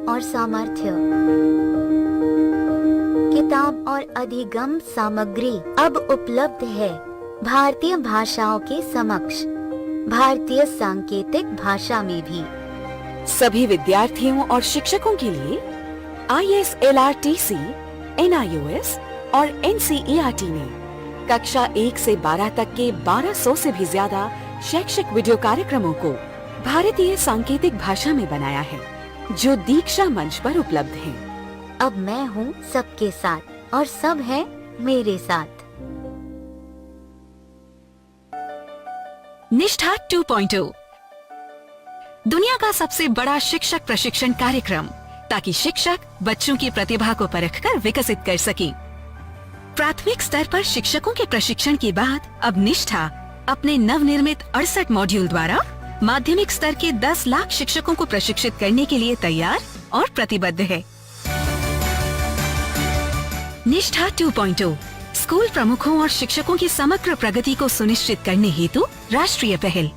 और सामर्थ्य। किताब और अधिगम सामग्री अब उपलब्ध है भारतीय भाषाओं के समक्ष, भारतीय सांकेतिक भाषा में भी। सभी विद्यार्थियों और शिक्षकों के लिए ISLRTC, NIOS और NCERT ने कक्षा 1 से 12 तक के 1200 से भी ज्यादा शैक्षिक वीडियो कार्यक्रमों को भारतीय सांकेतिक भाषा में बनाया है, जो दीक्षा मंच पर उपलब्ध हैं। अब मैं हूँ सबके साथ और सब है मेरे साथ। निष्ठा 2.0 दुनिया का सबसे बड़ा शिक्षक प्रशिक्षण कार्यक्रम, ताकि शिक्षक बच्चों की प्रतिभा को परखकर विकसित कर सकें। प्राथमिक स्तर पर शिक्षकों के प्रशिक्षण के बाद अब निष्ठा अपने नवनिर्मित 68 मॉड्यूल द्वारा माध्यमिक स्तर के 10 लाख शिक्षकों को प्रशिक्षित करने के लिए तैयार और प्रतिबद्ध है। निष्ठा 2.0 स्कूल प्रमुखों और शिक्षकों की समग्र प्रगति को सुनिश्चित करने हेतु राष्ट्रीय पहल।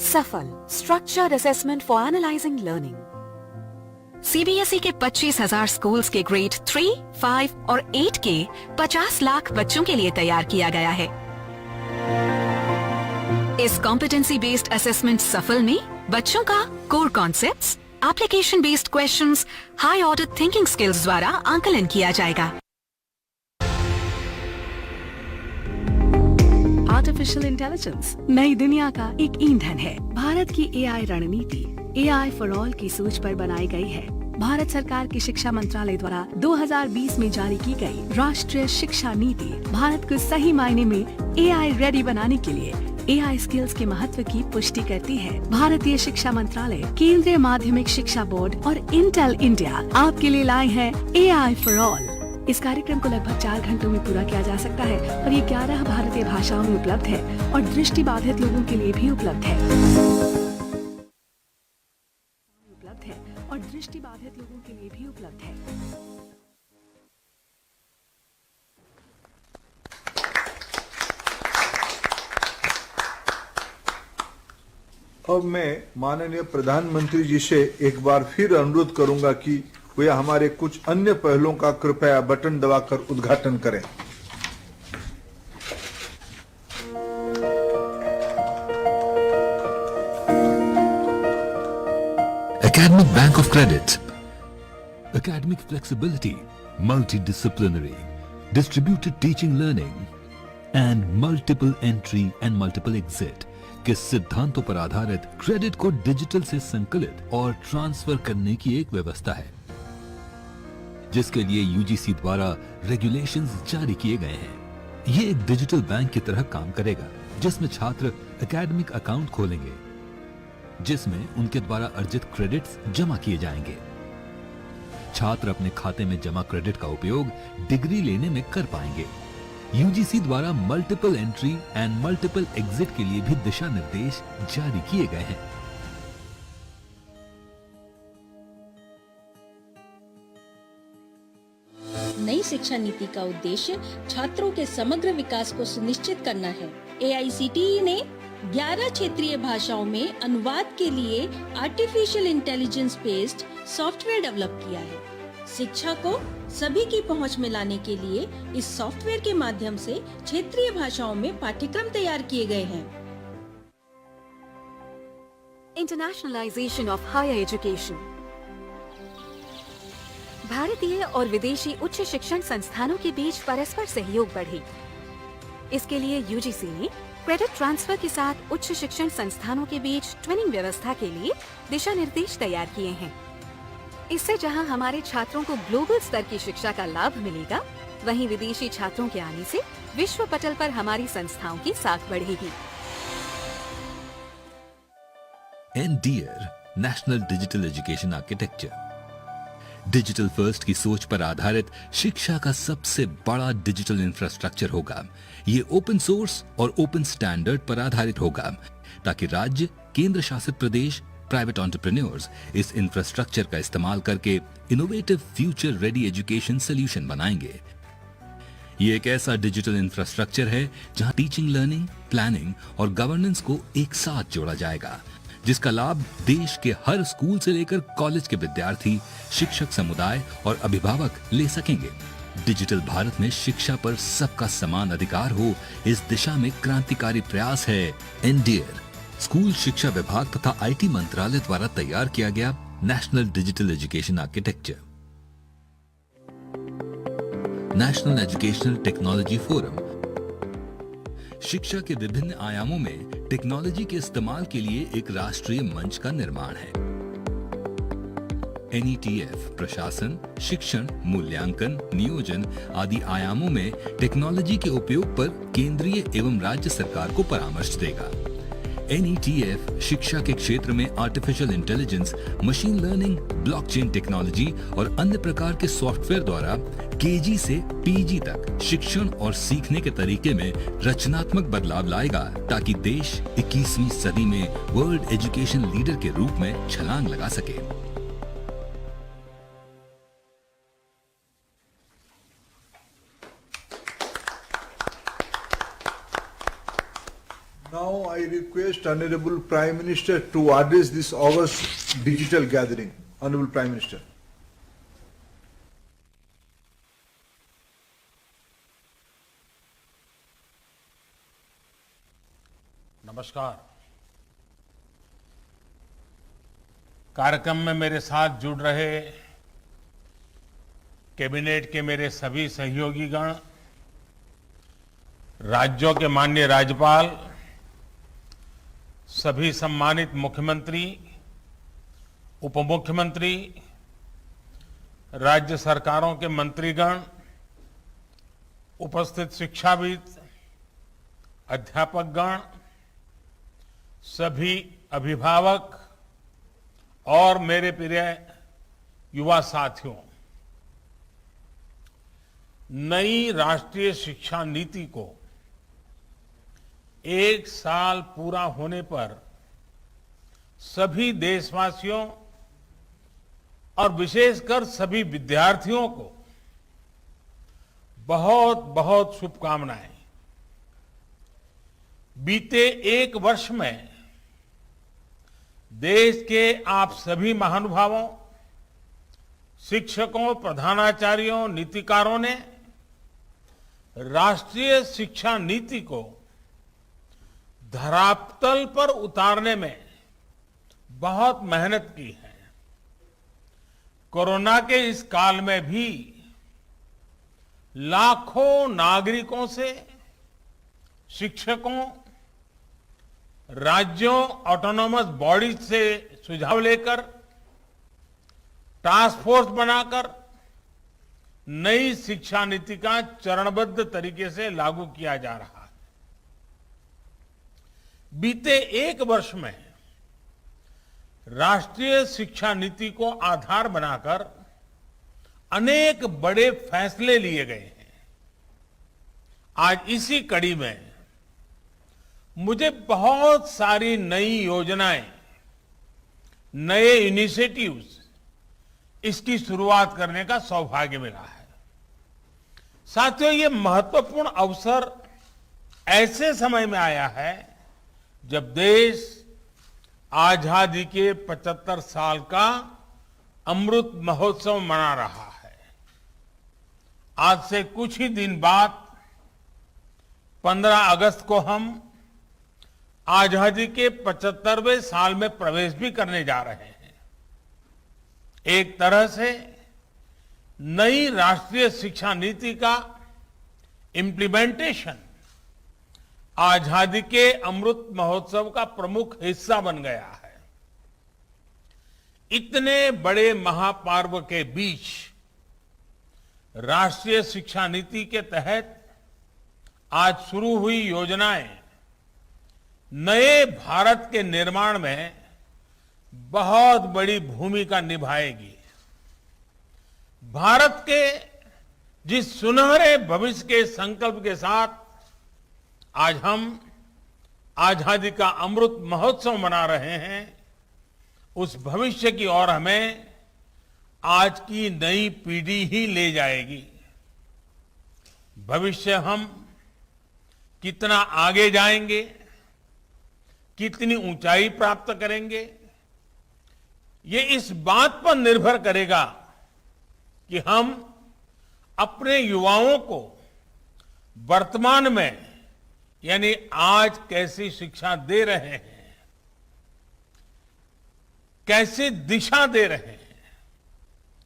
सफल structured assessment for analysing learning. CBSE के 25,000 स्कूल्स के ग्रेड 3, 5 और 8 के 50 लाख बच्चों के लिए तैयार किया गया है। इस कॉम्पिटेंसी बेस्ड असेसमेंट सफल में बच्चों का core concepts, application based questions, high order thinking skills द्वारा आंकलन किया जाएगा। आर्टिफिशियल इंटेलिजेंस नई दुनिया का एक ईंधन है। भारत की AI रणनीति AI फॉर ऑल की सोच पर बनाई गई है। भारत सरकार की शिक्षा मंत्रालय द्वारा 2020 में जारी की गई राष्ट्रीय शिक्षा नीति भारत को सही मायने में AI रेडी बनाने के लिए AI स्किल्स के महत्व की पुष्टि करती है। भारतीय शिक्षा मंत्रालय, केंद्रीय माध्यमिक शिक्षा बोर्ड और इंटेल इंडिया आपके लिए लाए हैं AI फॉर ऑल। इस कार्यक्रम को लगभग 4 घंटों में पूरा किया जा सकता है और ये 11 भारतीय भाषाओं में उपलब्ध है और दृष्टिबाधित लोगों के लिए भी उपलब्ध है। और दृष्टिबाधित लोगों के लिए भी उपलब्ध है। अब मैं माननीय प्रधानमंत्री जी से एक बार फिर अनुरोध करूंगा कि वे हमारे कुछ अन्य पहलों का कृपया बटन दबाकर उद्घाटन करें। Academic Bank of Credit, academic flexibility, multidisciplinary, distributed teaching learning and multiple entry and multiple exit के सिद्धांतों पर आधारित क्रेडिट को डिजिटल से संकलित और ट्रांसफर करने की एक व्यवस्था है, जिसके लिए UGC द्वारा रेगुलेशंस जारी किए गए हैं। ये एक डिजिटल बैंक की तरह काम करेगा, जिसमें छात्र एकेडमिक अकाउंट खोलेंगे, जिसमें उनके द्वारा अर्जित क्रेडिट्स जमा किए जाएंगे। छात्र अपने खाते में जमा क्रेडिट का उपयोग डिग्री लेने में कर पाएंगे। UGC द्वारा multiple entry and multiple exit के लिए भी दिशा निर्देश जारी किए गए हैं। नई शिक्षा नीति का उद्देश्य छात्रों के समग्र विकास को सुनिश्चित करना है। AICTE ने 11 क्षेत्रीय भाषाओं में अनुवाद के लिए artificial intelligence based software develop किया है। शिक्षा को सभी की पहुंच में लाने के लिए इस सॉफ्टवेयर के माध्यम से क्षेत्रीय भाषाओं में पाठ्यक्रम तैयार किए गए हैं। Internationalization of higher education. भारतीय और विदेशी उच्च शिक्षण संस्थानों के बीच परस्पर सहयोग बढ़े। इसके लिए UGC ने क्रेडिट ट्रांसफर के साथ उच्च शिक्षण संस्थानों के बीच ट्विनिंग व्यवस्था के लिए दिशा निर्देश तैयार किए हैं। इससे जहां हमारे छात्रों को ग्लोबल स्तर की शिक्षा का लाभ मिलेगा, वहीं विदेशी छात्रों के आने से विश्व पटल पर हमारी संस्थाओं की साख बढ़ेगी। NDEAR national digital education architecture digital first की सोच पर आधारित शिक्षा का सबसे बड़ा डिजिटल इंफ्रास्ट्रक्चर होगा। ये ओपन सोर्स और ओपन स्टैंडर्ड पर आधारित होगा, ताकि राज्य, केंद्र शासित प्रदेश, प्राइवेट एंटरप्रेन्योर्स इस इंफ्रास्ट्रक्चर का इस्तेमाल करके innovative future ready education solution बनाएंगे। ये एक ऐसा डिजिटल इंफ्रास्ट्रक्चर है जहां टीचिंग, लर्निंग, प्लानिंग और गवर्नेंस को एक साथ जोड़ा जाएगा, जिसका लाभ देश के हर स्कूल से लेकर कॉलेज के विद्यार्थी, शिक्षक समुदाय और अभिभावक ले सकेंगे। डिजिटल भारत में शिक्षा पर सबका समान अधिकार हो, इस दिशा में क्रांतिकारी प्रयास है एनडीएर, स्कूल शिक्षा विभाग तथा आईटी मंत्रालय द्वारा तैयार किया गया national digital education architecture. National educational technology forum शिक्षा के विभिन्न आयामों में टेक्नोलॉजी के इस्तेमाल के लिए एक राष्ट्रीय मंच का निर्माण है। एनईटीएफ प्रशासन, शिक्षण, मूल्यांकन, नियोजन आदि आयामों में टेक्नोलॉजी के उपयोग पर केंद्रीय एवं राज्य सरकार को परामर्श देगा। एनईटीएफ शिक्षा के क्षेत्र में artificial intelligence, machine learning, blockchain technology और अन्य प्रकार के सॉफ्टवेयर द्वारा केजी से पीजी तक शिक्षण और सीखने के तरीके में रचनात्मक बदलाव लाएगा, ताकि देश 21वीं सदी में वर्ल्ड एजुकेशन लीडर के रूप में छलांग लगा सके। Now I request Honorable Prime Minister to address this August digital gathering. Honorable Prime Minister. नमस्कार। कार्यक्रम में मेरे साथ जुड़ रहे कैबिनेट के मेरे सभी सहयोगीगण, राज्यों के माननीय राज्यपाल, सभी सम्मानित मुख्यमंत्री, उप मुख्यमंत्री, राज्य सरकारों के मंत्रीगण, उपस्थित शिक्षाविद, अध्यापकगण, सभी अभिभावक और मेरे प्रिय युवा साथियों, नई राष्ट्रीय शिक्षा नीति को 1 साल पूरा होने पर सभी देशवासियों और विशेषकर सभी विद्यार्थियों को बहुत बहुत शुभकामनाएं। बीते 1 वर्ष में देश के आप सभी महानुभावों, शिक्षकों, प्रधानाचार्यों, नीतिकारों ने राष्ट्रीय शिक्षा नीति को धरातल पर उतारने में बहुत मेहनत की है। कोरोना के इस काल में भी लाखों नागरिकों से, शिक्षकों, राज्यों, ऑटोनोमस बॉडीज से सुझाव लेकर टास्क फोर्स बनाकर नई शिक्षा नीति का चरणबद्ध तरीके से लागू किया जा रहा है। बीते 1 वर्ष में राष्ट्रीय शिक्षा नीति को आधार बनाकर अनेक बड़े फैसले लिए गए हैं। आज इसी कड़ी में मुझे बहुत सारी नई योजनाएं, नए इनिशिएटिव्स, इसकी शुरुआत करने का सौभाग्य मिला है। साथियों, ये महत्वपूर्ण अवसर ऐसे समय में आया है जब देश आजादी के 75 साल का अमृत महोत्सव मना रहा है। आज से कुछ ही दिन बाद 15 अगस्त को हम आजादी के 75वें साल में प्रवेश भी करने जा रहे हैं। एक तरह से नई राष्ट्रीय शिक्षा नीति का इम्प्लीमेंटेशन आजादी के अमृत महोत्सव का प्रमुख हिस्सा बन गया है। इतने बड़े महापर्व के बीच राष्ट्रीय शिक्षा नीति के तहत आज शुरू हुई योजनाएं नए भारत के निर्माण में बहुत बड़ी भूमिका निभाएगी। भारत के जिस सुनहरे भविष्य के संकल्प के साथ आज हम आजादी का अमृत महोत्सव मना रहे हैं, उस भविष्य की ओर हमें आज की नई पीढ़ी ही ले जाएगी। भविष्य हम कितना आगे जाएंगे, कितनी ऊंचाई प्राप्त करेंगे, ये इस बात पर निर्भर करेगा कि हम अपने युवाओं को वर्तमान में यानी आज कैसी शिक्षा दे रहे हैं, कैसी दिशा दे रहे हैं।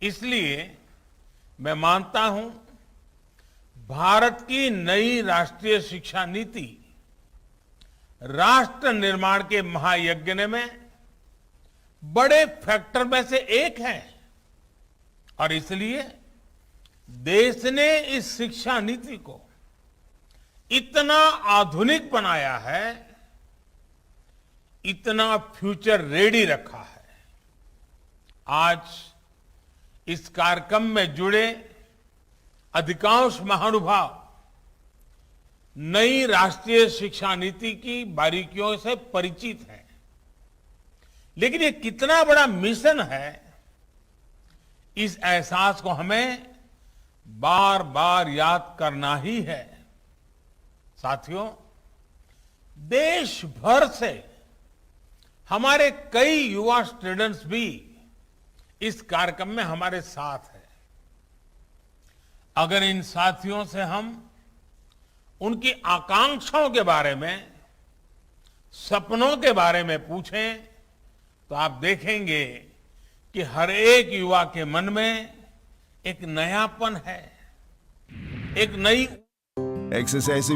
इसलिए मैं मानता हूं भारत की नई राष्ट्रीय शिक्षा नीति राष्ट्र निर्माण के महायज्ञ में बड़े फैक्टर में से एक है और इसलिए देश ने इस शिक्षा नीति को इतना आधुनिक बनाया है, इतना फ्यूचर रेडी रखा है। आज इस कार्यक्रम में जुड़े अधिकांश महानुभाव नई राष्ट्रीय शिक्षा नीति की बारीकियों से परिचित हैं, लेकिन ये कितना बड़ा मिशन है, इस एहसास को हमें बार बार याद करना ही है। साथियों, देश भर से हमारे कई युवा स्टूडेंट्स भी इस कार्यक्रम में हमारे साथ हैं। अगर इन साथियों से हम उनकी आकांक्षाओं के बारे में, सपनों के बारे में पूछें तो आप देखेंगे कि हर एक युवा के मन में एक नयापन है, एक नई एक्सरसाइज